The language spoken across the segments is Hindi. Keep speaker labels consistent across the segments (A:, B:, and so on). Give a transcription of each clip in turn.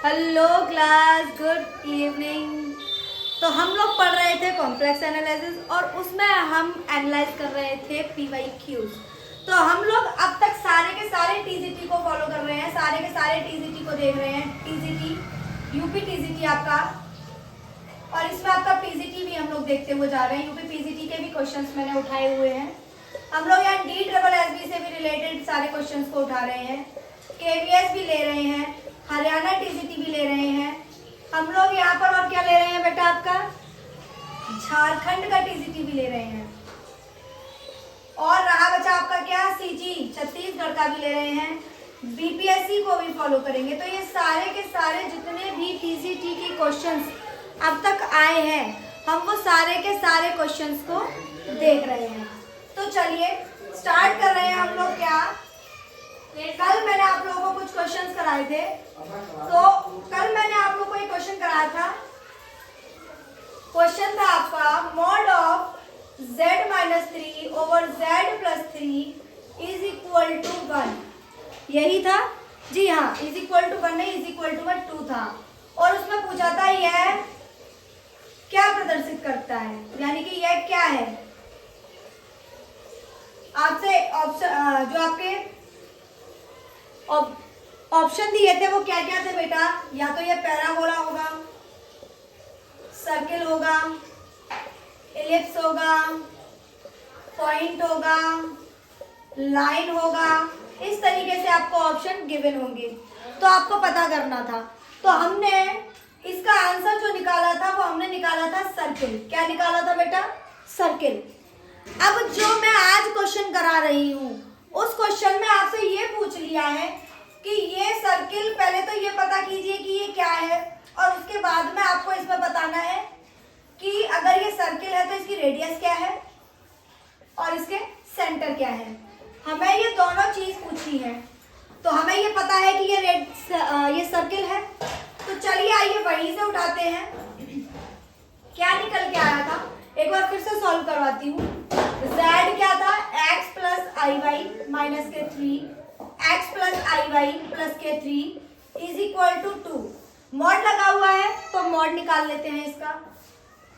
A: Hello class, good evening. तो हम लोग पढ़ रहे थे कॉम्प्लेक्स एनालिसिस और उसमें हम एनालाइज कर रहे थे PYQs। तो हम लोग अब तक सारे के सारे TGT को फॉलो कर रहे हैं, सारे के सारे TGT को देख रहे हैं। TGT यूपी TGT आपका, और इसमें आपका PGT भी हम लोग देखते हुए जा रहे हैं। यूपी PGT के भी क्वेश्चंस मैंने उठाए हुए हैं। हम लोग यहाँ DSSB से भी रिलेटेड सारे क्वेश्चंस को उठा रहे हैं, KVS भी ले रहे हैं, हरियाणा TGT भी ले रहे हैं हम लोग यहाँ पर। और क्या ले रहे हैं बेटा, आपका झारखंड का TGT भी ले रहे हैं। और रहा बचा आपका क्या, CG छत्तीसगढ़ का भी ले रहे हैं। BPSC को भी फॉलो करेंगे। तो ये सारे के सारे जितने भी TGT के क्वेश्चंस अब तक आए हैं, हम वो सारे के सारे क्वेश्चंस को देख रहे हैं। तो चलिए स्टार्ट कर रहे हैं हम लोग। क्या कल मैंने आप लोगों को कुछ क्वेश्चंस कराए थे। तो कल मैंने आप लोगों को एक क्वेश्चन कराया था। क्वेश्चन था आपका mod of z-3 over z+3 is equal to 1। यही था जी, हाँ, इज इक्वल टू 1 नहीं, इज इक्वल टू 2 था। और उसमें पूछा था यह क्या प्रदर्शित करता है, यानी कि यह क्या है। आपसे ऑप्शन जो आपके ऑप्शन दिए थे वो क्या क्या थे बेटा, या तो ये पैराबोला होगा, सर्किल होगा, एलिप्स होगा, पॉइंट होगा, लाइन होगा। इस तरीके से आपको ऑप्शन गिवन होंगे, तो आपको पता करना था। तो हमने इसका आंसर जो निकाला था वो हमने निकाला था सर्किल। क्या निकाला था बेटा, सर्किल। अब जो मैं आज क्वेश्चन करा रही हूँ उस क्वेश्चन में आपसे ये पूछ लिया है कि ये सर्किल, पहले तो ये पता कीजिए कि ये क्या है, और उसके बाद में आपको इसमें बताना है कि अगर ये सर्किल है तो इसकी रेडियस क्या है और इसके सेंटर क्या है। हमें ये दोनों चीज पूछनी है। तो हमें ये पता है कि ये सर्किल है। तो चलिए आइए वहीं से उठाते हैं। क्या निकल के आया था, एक बार फिर से सॉल्व करवाती हूँ। z क्या था, x प्लस आई वाई माइनस के 3, x प्लस आई वाई प्लस के 3 इज इक्वल टू 2। मॉड लगा हुआ है तो मॉड निकाल लेते हैं इसका।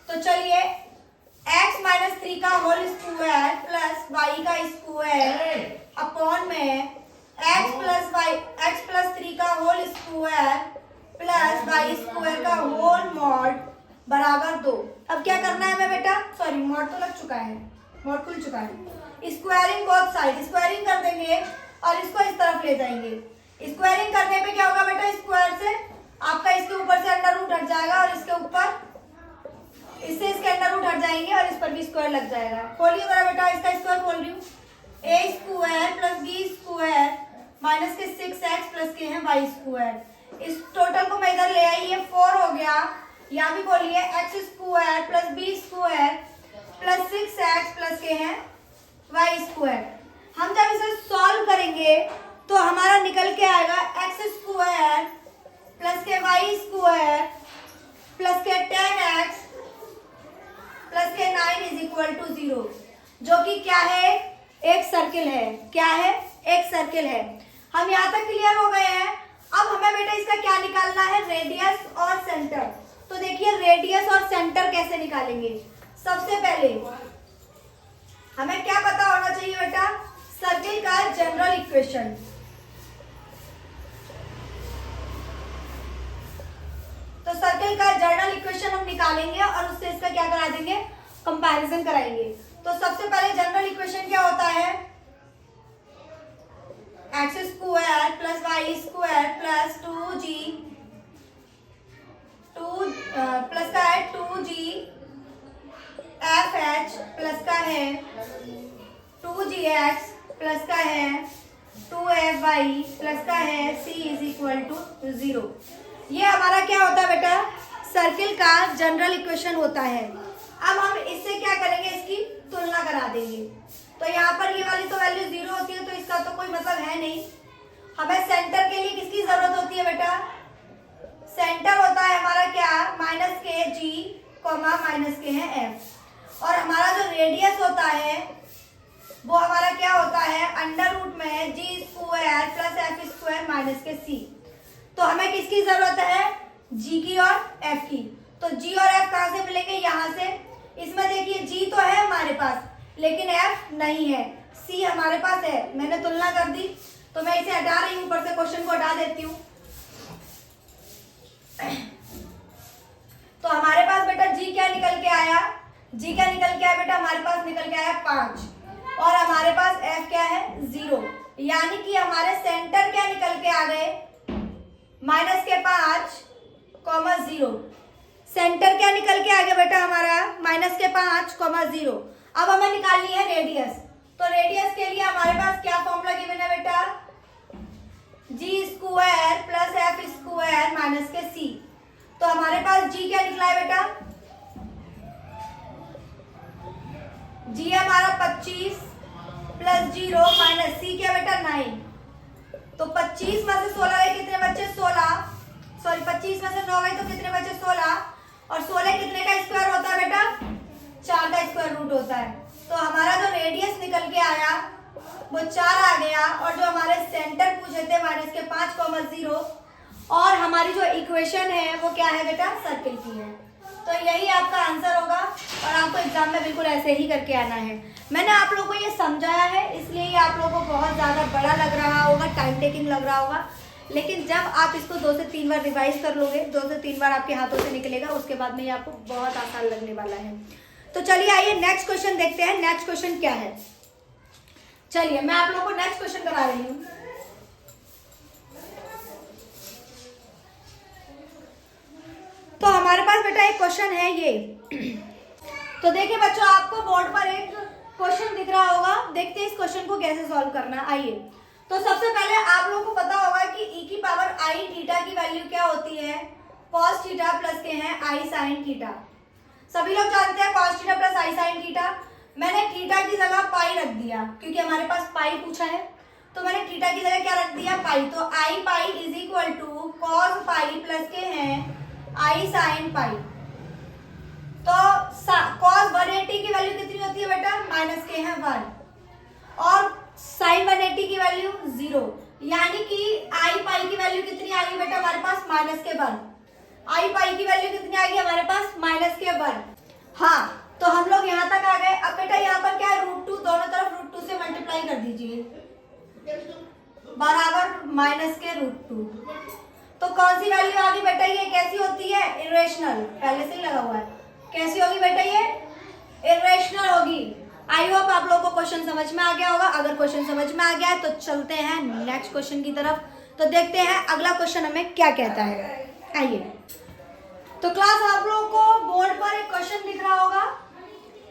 A: तो चलिए x माइनस 3 का होल स्क्वायर प्लस y का स्क्वायर अपॉन में x प्लस 3 का whole square plus y square का होल मॉड बराबर 2। अब क्या करना है हमें बेटा, सॉरी मॉड तो लग चुका है, मॉड खुल चुका है। स्क्वायरिंग बोथ साइड, स्क्वायरिंग कर देंगे और इसको इस तरफ ले जाएंगे। स्क्वायरिंग करने पे क्या होगा बेटा, स्क्वायर से आपका इसके ऊपर से अंडर रूट हट जाएगा और इसके ऊपर इससे इसके अंडर रूट हट जाएंगे और इस पर भी स्क्वायर लग जाएगा। खोलिए जरा बेटा, इसका स्क्वायर खोल रही हूँ। a square plus b square minus के 6x प्लस के हैं y स्क्वायर। इस टोटल को मैं इधर ले आई, ये 4 हो गया। यहाँ भी खोलिए x square plus b square plus 6x plus के हैं y स्क्वायर। हम जब इसे सॉल्व करेंगे तो हमारा निकल के आएगा x स्क्वायर प्लस के y स्क्वायर प्लस के 10x प्लस के 9 इज इक्वल टू 0, जो कि क्या है, एक सर्किल है। क्या है, एक सर्किल है। हम यहाँ तक क्लियर हो गए हैं। अब हमें बेटा इसका क्या निकालना है, रेडियस और सेंटर। तो देखिए रेडियस और सेंटर कैसे निकालेंगे। सबसे पहले हमें क्या पता होना चाहिए बेटा, सर्किल का जनरल इक्वेशन। तो सर्किल का जनरल इक्वेशन हम निकालेंगे और उससे इसका क्या करा देंगे, कंपैरिजन कराएंगे। तो सबसे पहले जनरल इक्वेशन क्या होता है, x square plus y square plus 2g plus का है 2g fh प्लस का है 2gx प्लस का है 2fy प्लस का है c इज इक्वल टू 0। ये हमारा क्या होता है बेटा, सर्किल का जनरल इक्वेशन होता है। अब हम इससे क्या करेंगे, इसकी तुलना करा देंगे। तो यहाँ पर ये वाली तो वैल्यू 0 होती है, तो इसका तो कोई मतलब है नहीं। हमें सेंटर के लिए किसकी जरूरत होती है बेटा, सेंटर होता है हमारा क्या, माइनस के g कॉमा माइनस के है f। और हमारा जो रेडियस होता है वो हमारा क्या होता है, अंडर रूट में g square plus f square minus के c। तो हमें किसकी जरूरत है, जी की और एफ की। तो जी और एफ कहाँ से मिलेंगे, यहाँ से। इसमें देखिए जी तो है हमारे पास लेकिन एफ नहीं है, सी हमारे पास है, मैंने तुलना कर दी तो मैं इसे हटा रही हूँ, ऊपर से क्वेश्चन को हटा देती हूँ। तो हमारे पास बेटा जी क्या निकल के आया, जी क्या निकल के आया बेटा, हमारे पास निकल के आया 5 और हमारे पास एफ क्या है 0, यानी कि हमारे सेंटर क्या निकल के आ गए, -5,0। सेंटर क्या निकल के आ गया बेटा हमारा, -5,0। अब हमें निकालनी है रेडियस। तो रेडियस के लिए हमारे पास क्या फॉर्मूला गिवन है बेटा, G square plus F square minus के सी। तो हमारे पास जी क्या निकला है बेटा, जी है हमारा 25 प्लस 0 माइनस सी क्या बेटा 9। तो 25 में से 16 गए कितने बच्चे 16, सॉरी 25 में से 9 गए तो कितने बच्चे 16, और 16 कितने का स्क्वायर होता है बेटा, 4 का स्क्वायर रूट होता है। तो हमारा जो रेडियस निकल के आया वो 4 आ गया, और जो हमारे सेंटर पूछे थे -5,0 और हमारी जो इक्वेशन है वो क्या है बेटा, सर्किल की है। तो यही आपका आंसर होगा और आपको एग्जाम में बिल्कुल ऐसे ही करके आना है। मैंने आप लोगों को ये समझाया है इसलिए ये आप लोगों को बहुत ज़्यादा बड़ा लग रहा होगा, टाइम टेकिंग लग रहा होगा, लेकिन जब आप इसको 2 से 3 बार रिवाइज कर लोगे, 2 से 3 बार आपके हाथों से निकलेगा, उसके बाद में ये आपको बहुत आसान लगने वाला है। तो चलिए आइए नेक्स्ट क्वेश्चन देखते हैं, नेक्स्ट क्वेश्चन क्या है। चलिए मैं आप लोगों को नेक्स्ट क्वेश्चन करा रही हूँ। तो हमारे पास बेटा एक क्वेश्चन है ये। तो देखिए बच्चों, आपको बोर्ड पर एक क्वेश्चन दिख रहा होगा, देखते हैं इस क्वेश्चन को कैसे सॉल्व करना है। आइए, तो सबसे पहले आप लोगों को पता होगा कि e की पावर आई थीटा की वैल्यू क्या होती है, cos थीटा प्लस के हैं आई साइन थीटा। सभी लोग जानते हैं cos थीटा प्लस आई साइन थीटा। मैंने थीटा की जगह पाई रख दिया क्योंकि हमारे पास पाई पूछा है, तो मैंने थीटा की जगह क्या रख दिया, पाई। तो i pi is equal to cos pi plus के हैं आई साइन पाई। तो cos 180 की वैल्यू कितनी होती है बेटा, माइनस के हैं 1 और साइन 180 की वैल्यू 0, यानी कि आई पाई की वैल्यू कितनी आ गई बेटा हमारे पास -1। आई पाई की वैल्यू कितनी आ गई हमारे पास -1। हाँ, तो हम लोग यहाँ तक आ गए। अब बेटा यहाँ पर क्या है, √2, दोनों तरफ √2 से मल्टीप्लाई कर दीजिए बराबर -√2। तो कौन सी वैल्यू आ गई बेटा, ये कैसी होती है, इरेशनल, पहले से ही लगा हुआ है। कैसी होगी बेटा, ये इरेशनल होगी। आई होप आप लोगों को क्वेश्चन समझ में आ गया होगा। अगर क्वेश्चन समझ में आ गया है तो चलते हैं नेक्स्ट क्वेश्चन की तरफ। तो देखते हैं अगला क्वेश्चन हमें क्या कहता है। आइए, तो क्लास आप लोगों को बोर्ड पर एक क्वेश्चन दिख रहा होगा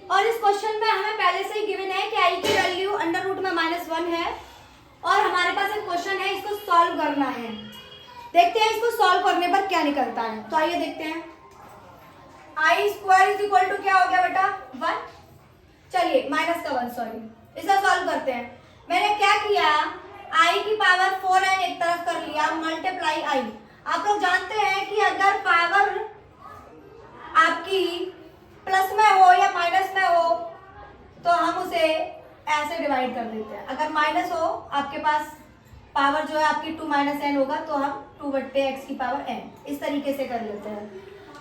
A: और इस क्वेश्चन में हमें पहले से ही गिवन है कि आई की वैल्यू अंडर रूट में -1 है और हमारे पास एक क्वेश्चन है, इसको सॉल्व करना है। देखते हैं इसको सॉल्व करने पर क्या निकलता है। तो आइए देखते हैं। आई स्क्वायर इज इक्वल टू क्या हो गया बेटा 1, चलिए माइनस का 1, सॉरी, इसे सॉल्व करते हैं। मैंने क्या किया, आई की पावर 4n एक तरफ कर लिया, मल्टीप्लाई आई। आप लोग जानते हैं कि अगर पावर आपकी प्लस में हो या माइनस में हो तो हम उसे ऐसे डिवाइड कर देते हैं। अगर माइनस हो आपके पास पावर जो है आपकी 2 - n होगा तो हम 2/x की पावर n इस तरीके से कर लेते हैं।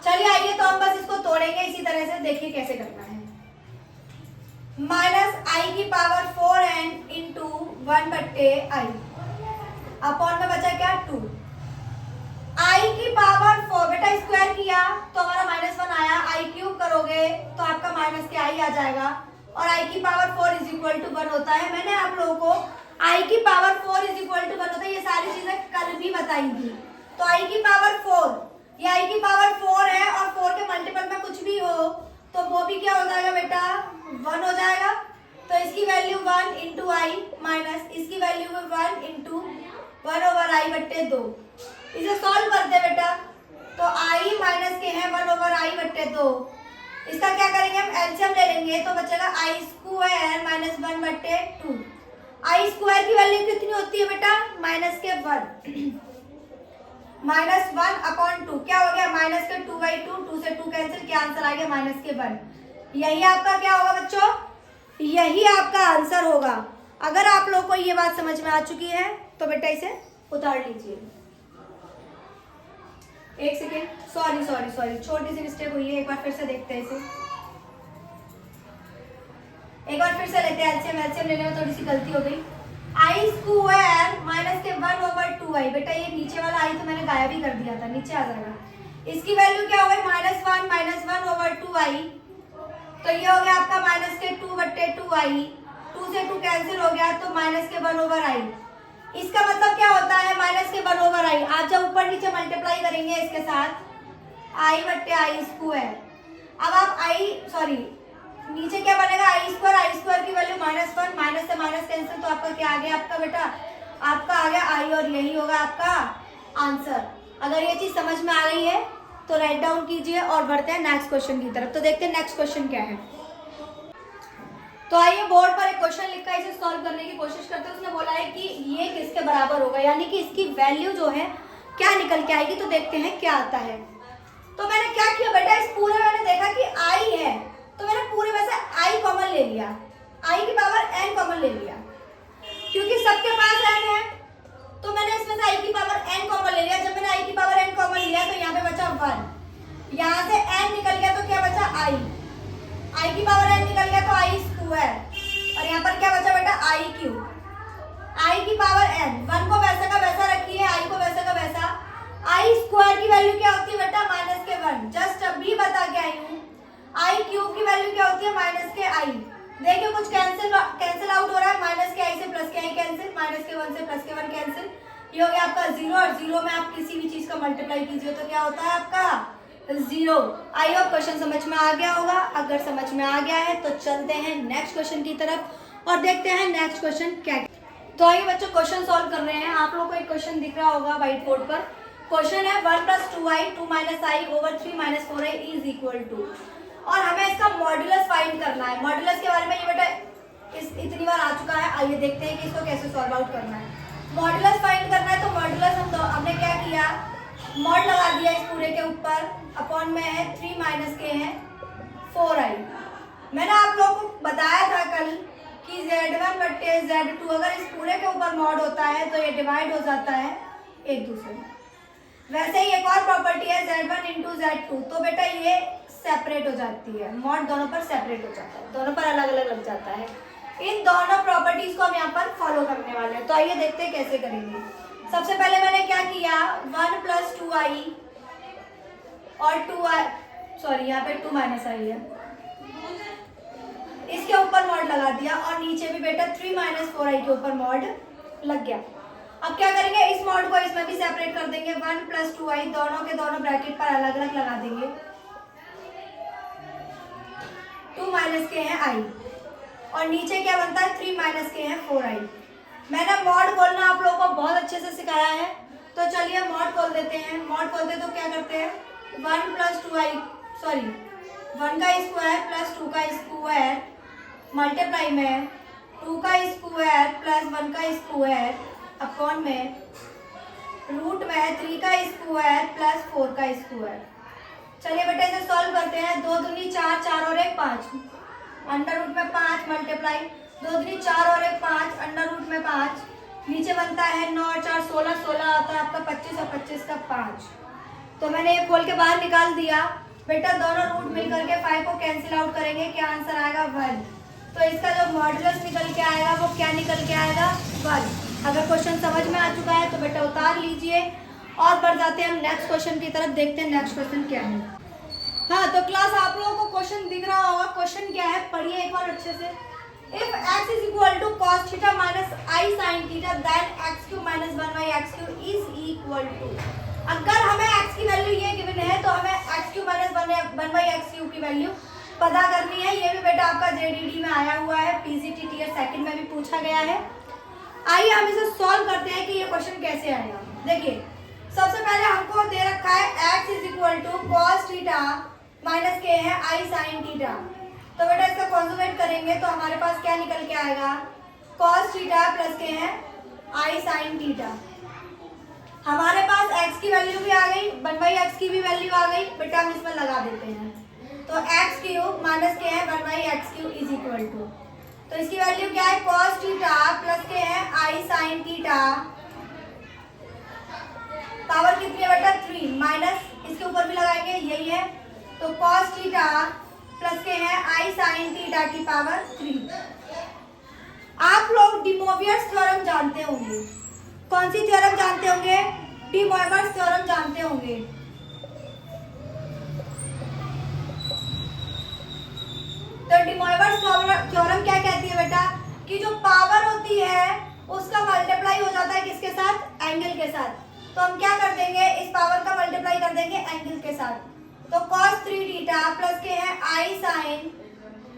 A: चलिए आइए, तो हम बस इसको तोड़ेंगे इसी तरह से, देखिए कैसे करना है। -i की power 4n into 1/i upon में बचा क्या 2। i की पावर 4 बेटा स्क्वायर किया तो हमारा -1 आया, i क्यूब करोगे तो आपका माइनस के i आ जाएगा और i की पावर 4 इज इक्वल टू 1 होता है। मैंने आप लोगों को i की पावर 4 इज इक्वल टू 1 होता है, ये सारी चीजें कल भी बताई थी। तो i की पावर 4, ये i की पावर 4 है और 4 के मल्टीपल में कुछ भी हो तो वो भी क्या हो जाएगा बेटा 1 हो जाएगा। तो इसकी वैल्यू 1 इंटू आई माइनस इसकी वैल्यू 1 इंटू 1/i/2। इसे सॉल्व करते बेटा, तो i माइनस के हैं 1/i/2। इसका क्या करेंगे, हम एलसीएम ले लेंगे तो बचेगा i square minus 1/2। I square की वैल्यू कितनी होती है बेटा -1 -1/2 क्या हो गया -2/2, 2 से 2 कैंसिल, क्या आंसर आ गया -1। यही आपका क्या होगा बच्चों, यही आपका आंसर होगा। अगर आप लोगों को ये बात समझ में आ चुकी है तो बेटा इसे उतार लीजिए। एक सेकेंड, सॉरी छोटी सी मिस्टेक हुई है, एक बार फिर से देखते हैं इसे, एक बार फिर से लेते हैं। एलसीएम लेने में थोड़ी सी गलती हो गई। आई स्क्वायर माइनस के 1/2i, बेटा ये नीचे वाला आई तो मैंने गायब ही कर दिया था, नीचे आ जाएगा। इसकी वैल्यू क्या हो गई, -1/2i, तो ये हो गया आपका माइनस के 2/2i, 2 से 2 कैंसिल हो गया तो माइनस के 1/i। इसका मतलब क्या होता है, माइनस के 1/i। आप जब ऊपर नीचे मल्टीप्लाई करेंगे इसके साथ i/i स्क्वायर, अब आप नीचे क्या बनेगा, आई स्क्वायर की वैल्यू -1, माइनस से माइनस कैंसिल, तो आपका क्या आ गया आपका बेटा, आपका आ गया आई, और यही होगा आपका आंसर। अगर ये चीज समझ में आ गई है तो राइट डाउन कीजिए और बढ़ते हैं नेक्स्ट क्वेश्चन की तरफ। तो देखते हैं नेक्स्ट क्वेश्चन क्या है। तो आइए बोर्ड पर एक क्वेश्चन लिखा है, इसे सॉल्व करने की कोशिश करते हैं। उसने बोला है कि ये किसके बराबर होगा, यानी कि इसकी वैल्यू जो है क्या निकल के आएगी। तो देखते हैं क्या आता है। तो मैंने क्या किया बेटा, इस पूरे मैंने देखा कि आई है तो मैंने पूरे में से आई कॉमन ले लिया, आई की पावर n कॉमन ले लिया, क्योंकि सबके पास n है तो मैंने इसमें से आई की पावर n कॉमन ले लिया। जब मैंने आई की पावर n कॉमन लिया तो यहाँ पे बचा 1, यहाँ से n निकल गया तो क्या बचा आई की पावर n निकल गया तो आई स्क्वायर, और यहाँ पर क्या बचा बेटा आई क्यूब, आई की पावर n, 1 को वैसा का वैसा रखिए, आई को वैसा का वैसा। आई स्क्वायर की वैल्यू क्या होती है बेटा, -1, जस्ट अभी बता के आई हूँ। आई क्यूब की वैल्यू क्या होती है, -i। देखिए कुछ कैंसिल आउट हो रहा है, -i से +i कैंसिल, -1 से +1 कैंसिल, ये हो गया आपका 0, और 0 में आप किसी भी चीज का मल्टीप्लाई कीजिए तो क्या होता है आपका 0। आई होप क्वेश्चन समझ में आ गया होगा। अगर समझ में आ गया है तो चलते हैं नेक्स्ट क्वेश्चन की तरफ और देखते हैं नेक्स्ट क्वेश्चन क्या है। तो आइए बच्चों क्वेश्चन सॉल्व कर रहे हैं। आप लोगों को एक क्वेश्चन दिख रहा होगा व्हाइट बोर्ड पर। क्वेश्चन है 1 + 2i 2 - i / 3 - 4i = और हमें इसका मॉड्यूलस फाइंड करना है। मॉड्यूलस के बारे में ये बेटा इतनी बार आ चुका है। आइए देखते हैं कि इसको कैसे सॉल्व आउट करना है। मॉड्यूलस फाइंड करना है तो मॉड्यूलस हमने क्या किया, मॉड लगा दिया इस पूरे के ऊपर, अपॉन में है 3 - के है 4i। मैंने आप लोगों को बताया था कल कि Z1/Z2 अगर इस पूरे के ऊपर मॉड होता है तो ये डिवाइड हो जाता है एक दूसरे में। वैसे ही एक और प्रॉपर्टी है Z1 × Z2, तो बेटा ये सेपरेट हो जाती है, मॉड दोनों पर सेपरेट हो जाता है, दोनों पर अलग अलग लग जाता है। इन दोनों प्रॉपर्टीज को हम यहाँ पर फॉलो करने वाले हैं। तो आइए देखते हैं कैसे करेंगे। सबसे पहले मैंने क्या किया, 1 + 2i और 2i, यहाँ पे 2 - i है, इसके ऊपर मॉड लगा दिया, और नीचे भी बेटा 3 - 4i के ऊपर मॉड लग गया। अब क्या करेंगे, इस मॉड को इसमें भी सेपरेट कर देंगे। 1 + 2i दोनों के दोनों ब्रैकेट पर अलग अलग लगा देंगे। 2 - के हैं i, और नीचे क्या बनता है 3 - के हैं 4i। मैंने मॉड खोलना आप लोगों को बहुत अच्छे से सिखाया है, तो चलिए मॉड खोल देते हैं। मॉड खोलते तो क्या करते हैं, 1 + 2i 1 का स्क्वायर + 2 का स्क्वायर मल्टीप्लाई में 2 का स्क्वायर + 1 का स्क्वायर अपॉन में रूट में 3 का स्क्वायर + 4 का स्क्वायर। चलिए बेटा इसे सॉल्व करते हैं। 2 दूनी 4, 4 और 1 5, अंडर रूट में 5 मल्टीप्लाई 2 दूनी 4 और 1 5, अंडर रूट में 5, नीचे बनता है 9 और 4 16, 16 आता है आपका 25 और 25 का 5। तो मैंने ये खोल के बाहर निकाल दिया। बेटा दोनों रूट मिल करके 5 को कैंसिल आउट करेंगे, क्या आंसर आएगा 1। तो इसका जो मॉड्यूलस निकल के आएगा वो क्या निकल के आएगा 1। अगर क्वेश्चन समझ में आ चुका है तो बेटा उतार लीजिए और बढ़ जाते हैं हम नेक्स्ट क्वेश्चन की तरफ। देखते हैं नेक्स्ट क्वेश्चन क्या है। हाँ तो क्लास आप लोगों को क्वेश्चन दिख रहा होगा। क्वेश्चन क्या है पढ़िए एक बार अच्छे से। If x = cos θ - I sin θ then x³ - 1/x³ = अगर हमें x की वैल्यू ये गिवन है तो हमें x³ - 1/x³ की वैल्यू पता करनी है। ये भी बेटा आपका JDD में आया हुआ है, PCT टीयर सेकंड में भी पूछा गया है। आइए हम इसे सॉल्व करते हैं कि ये क्वेश्चन कैसे आएगा। देखिए सबसे पहले हमको दे रखा है x = cos θ - के है I sin θ। तो बेटा इसका कॉन्जुगेट करेंगे तो हमारे पास क्या निकल के आएगा, cos θ + के है I sin θ। हमारे पास x की वैल्यू भी आ गई, 1/x की भी वैल्यू आ गई। बेटा हम इसमें लगा देते हैं तो x³ - के है 1/x³ = तो इसकी वैल्यू क्या है, cos θ + के है I sin θ। पावर कितनी है बेटा 3 - इसके ऊपर भी लगाएंगे, यही है। तो cos थीटा प्लस के है I sin थीटा की पावर 3। आप लोग डी मोवियर्स थ्योरम जानते होंगे। कौन सी थ्योरम जानते होंगे? डी मोवियर्स थ्योरम जानते होंगे। तो डी मोवियर्स थ्योरम क्या कहती है बेटा? कि जो पावर होती है उसका मल्टीप्लाई हो जाता है किसके साथ? एंगल के साथ। तो हम क्या कर देंगे, इस पावर का मल्टीप्लाई कर देंगे एंगल के साथ। तो cos 3 थीटा प्लस के है I sin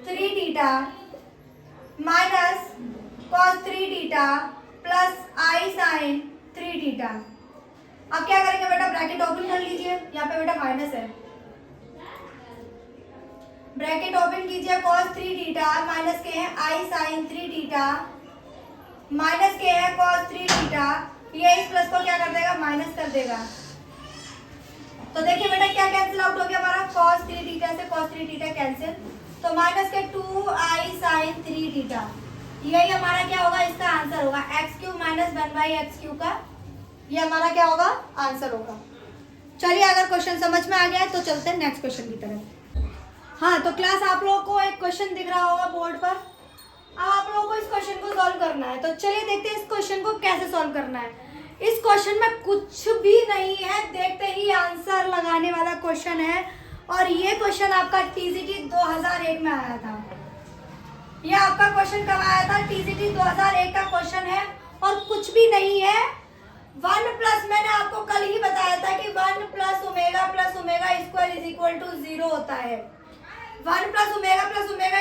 A: 3 theta minus cos 3 theta plus I sin 3 theta. अब क्या करेंगे बेटा? ब्रैकेट ओपन कर लीजिए, यहाँ पे बेटा माइनस है, ब्रैकेट ओपन कीजिए। cos 3 थीटा माइनस के है I sin 3 थीटा माइनस के है cos 3 थीटा। ये इस प्लस को क्या कर देगा? माइनस कर देगा। तो देखिए बेटा क्या कैंसिल आउट हो गया हमारा? cos 3 थीटा से cos 3 थीटा कैंसिल, तो माइनस के 2I sin 3 थीटा। यही हमारा क्या होगा? इसका आंसर होगा एक्स क्यूब माइनस 1/x³ का। ये हमारा क्या होगा? आंसर होगा। चलिए अगर क्वेश्चन समझ में आ गया तो चलते हैं नेक्स्ट क्वेश्चन की तरफ। हाँ तो क्लास आप लोगों को एक क्वेश्चन दिख रहा होगा बोर्ड पर। अब आप लोगों को इस क्वेश्चन को सॉल्व करना है। तो चलिए देखते हैं इस क्वेश्चन को कैसे सॉल्व करना है। इस क्वेश्चन में कुछ भी नहीं है, देखते ही आंसर लगाने वाला क्वेश्चन है। और ये क्वेश्चन आपका टीजीटी 2001 में आया था। ये आपका क्वेश्चन कब आया था? टीजीटी 2001 का क्वेश्चन है और कुछ भी नहीं है। 1 प्लस, मैंने आपको कल ही बताया था कि 1 plus omega square is equal to 0 होता है। 1 plus omega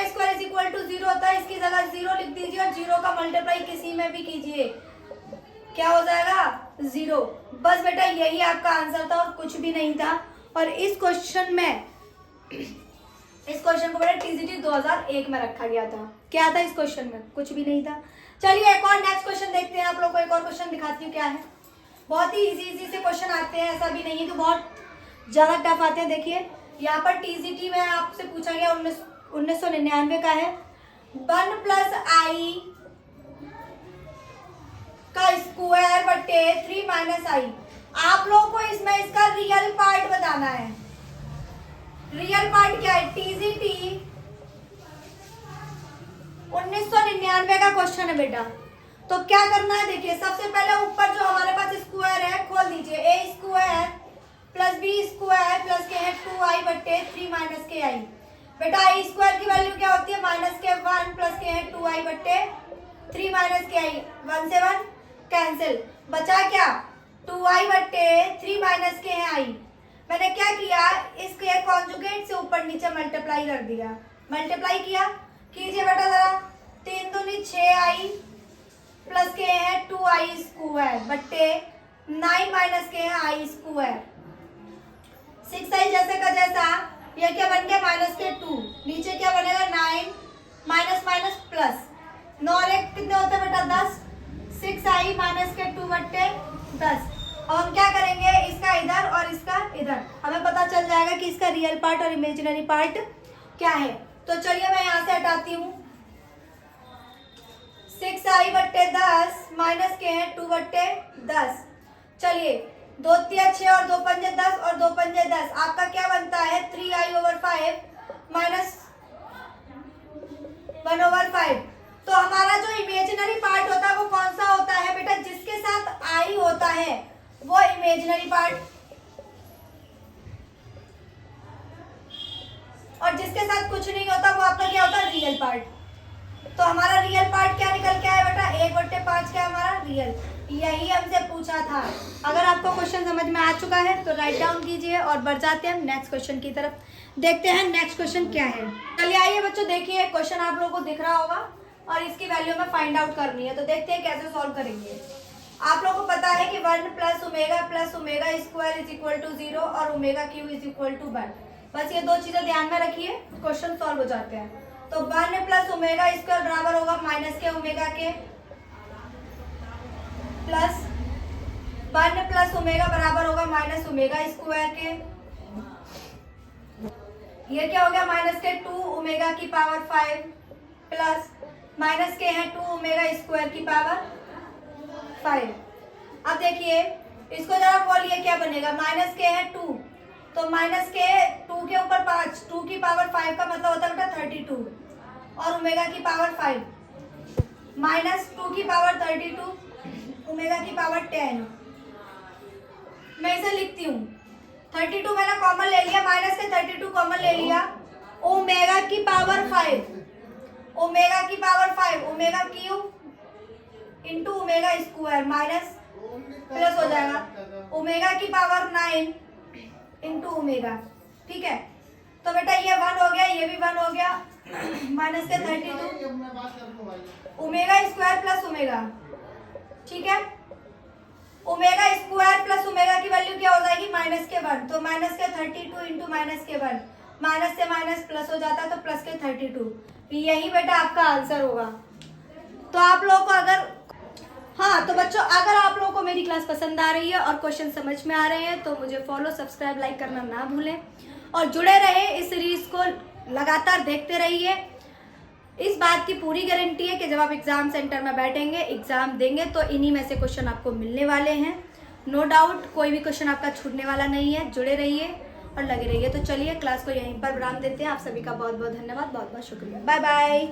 A: square is equal to 0 होता है। इसकी जगह 0 लिख दीजिए और 0 का मल्टीप्लाई किसी में भी कीजिए, क्या हो जाएगा? 0। बस बेटा यही आपका आंसर था और कुछ भी नहीं था। और इस क्वेश्चन को बेटा टीजीटी 2001 में रखा गया था। क्या था इस क्वेश्चन में? कुछ भी नहीं था। चलिए एक और नेक्स्ट क्वेश्चन देखते हैं। आप लोगों को एक और क्वेश्चन दिखाती हूँ क्या है। बहुत ही इजी से क्वेश्चन आते हैं, ऐसा भी नहीं है कि बहुत ज्यादा टफ आते हैं। देखिए यहाँ पर टीजीटी में आपसे पूछा गया 1999 का है। 1 प्लस आई का स्क्वायर बटे 3 माइनस आई। आप लोगों को इसमें इसका रियल पार्ट बताना है। रियल पार्ट क्या है? टीजीटी 1999 का क्वेश्चन है बेटा। तो क्या करना है? देखिए सबसे पहले ऊपर जो हमारे पास स्क्वायर है खोल दीजिए। A square plus B square plus के है 2i बटे 3 माइनस के आई। बेटा आई स्क्वायर की वैल्यू क्या होती है? माइनस के 1 प्लस के है 2i बटे 3 माइनस के आई। 1 से 1 कैंसिल, बचा क्या? 2i बटे 3 माइनस के है आई। मैंने क्या किया? इसके कॉन्जुगेट से ऊपर नीचे मल्टीप्लाई कर दिया। मल्टीप्लाई किया, कीजिए बेटा जरा। 3 दूनी 6i प्लस के है 2i स्क्वायर बटे 9 माइनस के है आई स्क्वायर। 6i जैसे का जैसा, ये क्या बन गया? माइनस के 2, नीचे क्या बनेगा? 9 माइनस माइनस प्लस। 9 और 1 कितने होते हैं बेटा? 10। 6i माइनस के 2 बटे 10। अब हम क्या करेंगे? इसका इधर और इसका इधर, हमें पता चल जाएगा कि इसका रियल पार्ट और इमेजिनरी पार्ट क्या है। तो चलिए मैं यहाँ से हटाती हूँ। 6i बट्टे 10 माइनस के हैं 2 बट्टे 10। चलिए 2 तिया 6 और 2 पंजे 10 और 2 पंजे 10। आपका क्या बनता है? 3i/5 minus 1/5। तो हमारा जो इमेजिनरी पार्ट होता है वो कौन सा होता है बेटा? जिसके साथ i होता है वो इमेजिनरी पार्ट, और जिसके साथ कुछ नहीं होता वो आपका क्या होता है? Real part. तो हमारा रियल पार्ट क्या निकल के आया बेटा? 1/5 क्या हमारा रियल। यही हमसे पूछा था। अगर आपको क्वेश्चन समझ में आ चुका है तो राइट डाउन कीजिए और बढ़ जाते हैं हम नेक्स्ट क्वेश्चन की तरफ। देखते हैं नेक्स्ट क्वेश्चन क्या है। चलिए आइए बच्चों, देखिए क्वेश्चन आप लोगों को दिख रहा होगा और इसकी वैल्यू में फाइंड आउट करनी है। तो देखते हैं कैसे सॉल्व करेंगे। आप लोगों को पता है कि 1 plus omega square is equal to 0 और omega cube is equal to 1। बस ये दो चीजें ध्यान में रखिए, क्वेश्चन सॉल्व हो जाते हैं। तो 1 प्लस ओमेगा स्क्वायर बराबर होगा माइनस के ओमेगा के, प्लस 1 प्लस ओमेगा बराबर होगा माइनस ओमेगा स्क्वायर के। ये क्या हो गया? माइनस के 2 ओमेगा की पावर 5 प्लस माइनस के हैं 2 ओमेगा स्क्वायर की पावर 5। अब देखिए इसको जरा बोलिए क्या बनेगा? माइनस के हैं 2 तो माइनस के 2 के ऊपर 5, 2 की पावर 5 का मतलब होता है बेटा 32 और ओमेगा की पावर 5 माइनस 2 की पावर 32 ओमेगा की पावर 10। मैं इसे लिखती हूँ 32 मैंने कॉमन ले लिया, माइनस के 32 कॉमन ले लिया, ओमेगा की पावर 5 ओमेगा की power 5 omega cube into omega square minus plus हो जाएगा ओमेगा की पावर 9 इंटू ओमेगा। ठीक है, तो बेटा ये 1 हो गया, ये भी 1 हो गया, माइनस के 32 ओमेगा स्क्वायर प्लस ओमेगा। ठीक है, ओमेगा स्क्वायर प्लस ओमेगा की वैल्यू क्या हो जाएगी माइनस के 1, तो माइनस के 32 इंटू माइनस के 1, माइनस से माइनस प्लस हो जाता है तो प्लस के 32। यही बेटा आपका आंसर होगा। तो आप लोगों को अगर हाँ तो बच्चों अगर आप लोगों को मेरी क्लास पसंद आ रही है और क्वेश्चन समझ में आ रहे हैं तो मुझे फॉलो सब्सक्राइब लाइक करना ना भूलें और जुड़े रहे, इस सीरीज को लगातार देखते रहिए। इस बात की पूरी गारंटी है कि जब आप एग्जाम सेंटर में बैठेंगे एग्जाम देंगे तो इन्हीं में से क्वेश्चन आपको मिलने वाले हैं। नो डाउट कोई भी क्वेश्चन आपका छूटने वाला नहीं है। जुड़े रहिए और लगे रहिए। तो चलिए क्लास को यहीं पर विराम देते हैं। आप सभी का बहुत बहुत धन्यवाद, बहुत बहुत शुक्रिया। Bye bye.